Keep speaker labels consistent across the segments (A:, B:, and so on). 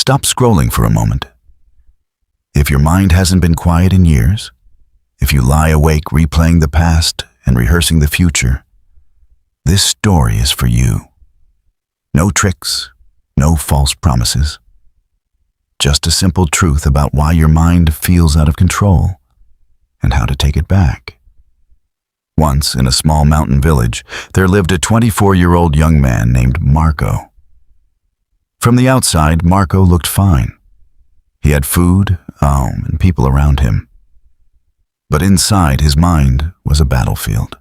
A: Stop scrolling for a moment. If your mind hasn't been quiet in years, if you lie awake replaying the past and rehearsing the future, this story is for you. No tricks, no false promises. Just a simple truth about why your mind feels out of control and how to take it back. Once, in a small mountain village, there lived a 24-year-old young man named Marco. From the outside, Marco looked fine. He had food, and people around him. But inside, his mind was a battlefield.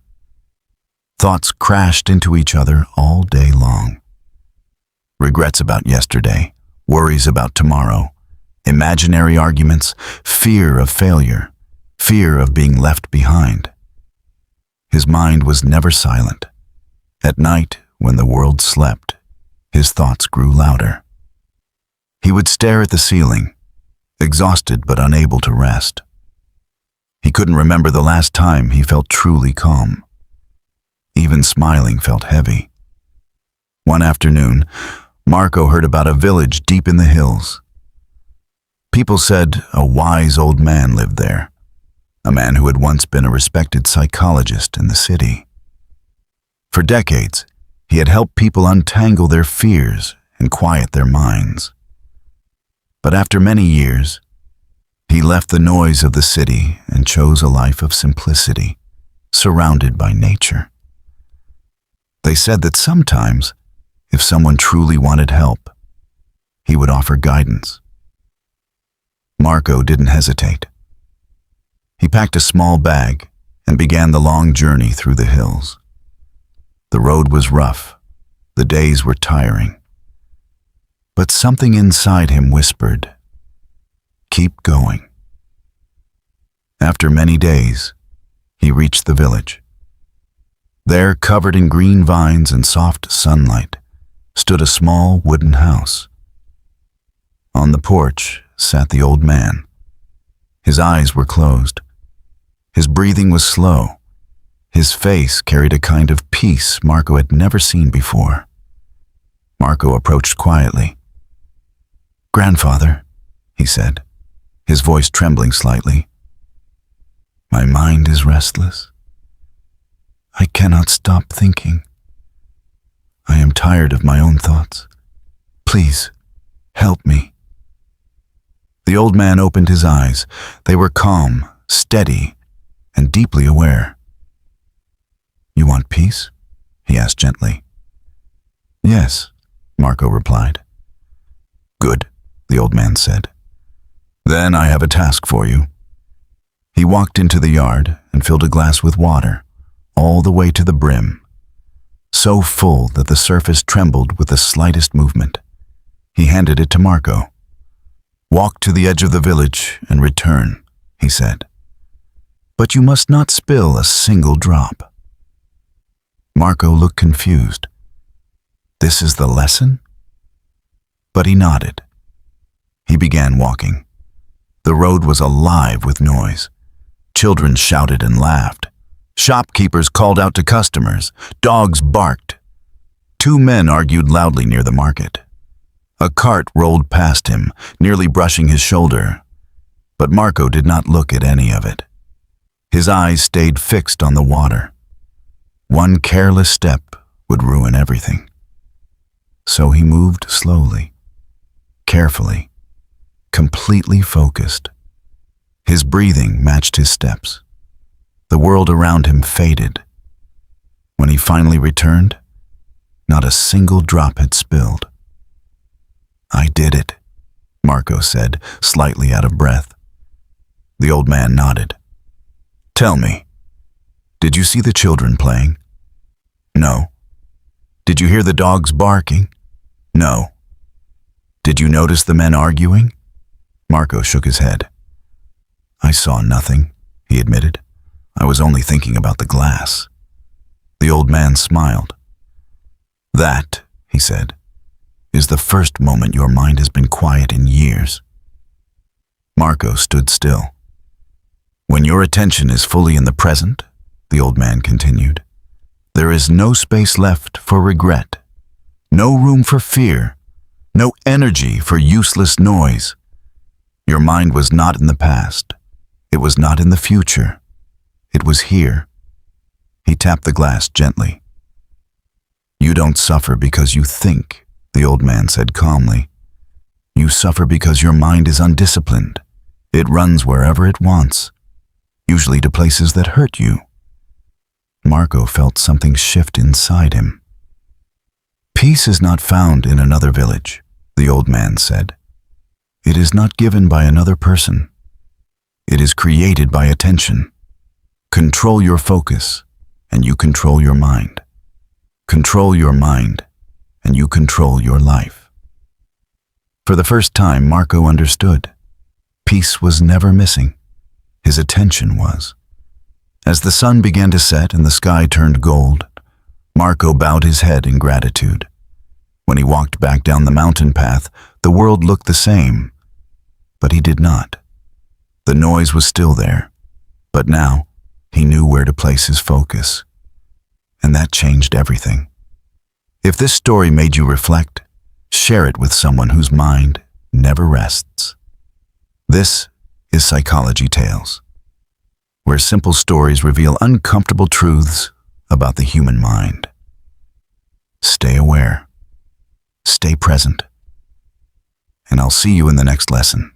A: Thoughts crashed into each other all day long. Regrets about yesterday, worries about tomorrow, imaginary arguments, fear of failure, fear of being left behind. His mind was never silent. At night, when the world slept, his thoughts grew louder. He would stare at the ceiling, exhausted but unable to rest. He couldn't remember the last time he felt truly calm. Even smiling felt heavy. One afternoon, Marco heard about a village deep in the hills. People said a wise old man lived there, a man who had once been a respected psychologist in the city. For decades, he had helped people untangle their fears and quiet their minds. But after many years, he left the noise of the city and chose a life of simplicity, surrounded by nature. They said that sometimes, if someone truly wanted help, he would offer guidance. Marco didn't hesitate. He packed a small bag and began the long journey through the hills. The road was rough, the days were tiring. But something inside him whispered, "Keep going." After many days, he reached the village. There, covered in green vines and soft sunlight, stood a small wooden house. On the porch sat the old man. His eyes were closed. His breathing was slow. His face carried a kind of peace Marco had never seen before. Marco approached quietly. "Grandfather," he said, his voice trembling slightly. "My mind is restless. I cannot stop thinking. I am tired of my own thoughts. Please, help me." The old man opened his eyes. They were calm, steady, and deeply aware. "You want peace?" he asked gently. "Yes," Marco replied. "Good," the old man said. "Then I have a task for you." He walked into the yard and filled a glass with water, all the way to the brim, so full that the surface trembled with the slightest movement. He handed it to Marco. "Walk to the edge of the village and return," he said. "But you must not spill a single drop." Marco looked confused. "This is the lesson?" But he nodded. He began walking. The road was alive with noise. Children shouted and laughed. Shopkeepers called out to customers. Dogs barked. Two men argued loudly near the market. A cart rolled past him, nearly brushing his shoulder. But Marco did not look at any of it. His eyes stayed fixed on the water. One careless step would ruin everything. So he moved slowly, carefully, completely focused. His breathing matched his steps. The world around him faded. When he finally returned, not a single drop had spilled. "I did it," Marco said, slightly out of breath. The old man nodded. "Tell me, did you see the children playing?" "No." "Did you hear the dogs barking?" "No." "Did you notice the men arguing?" Marco shook his head. "I saw nothing," he admitted. "I was only thinking about the glass." The old man smiled. "That," he said, "is the first moment your mind has been quiet in years." Marco stood still. "When your attention is fully in the present," the old man continued, "there is no space left for regret, no room for fear, no energy for useless noise. Your mind was not in the past. It was not in the future. It was here. He tapped the glass gently. You don't suffer because you think, the old man said calmly. You suffer because your mind is undisciplined. It runs wherever it wants, usually to places that hurt you. Marco felt something shift inside him. Peace is not found in another village, the old man said. It is not given by another person. It is created by attention. Control your focus, and you control your mind. Control your mind, and you control your life. For the first time, Marco understood. Peace was never missing. His attention was. As the sun began to set and the sky turned gold, Marco bowed his head in gratitude. When he walked back down the mountain path, the world looked the same, but he did not. The noise was still there, but now he knew where to place his focus, and that changed everything. If this story made you reflect, share it with someone whose mind never rests. This is Psychology Tales, where simple stories reveal uncomfortable truths about the human mind. Stay aware, stay present, and I'll see you in the next lesson.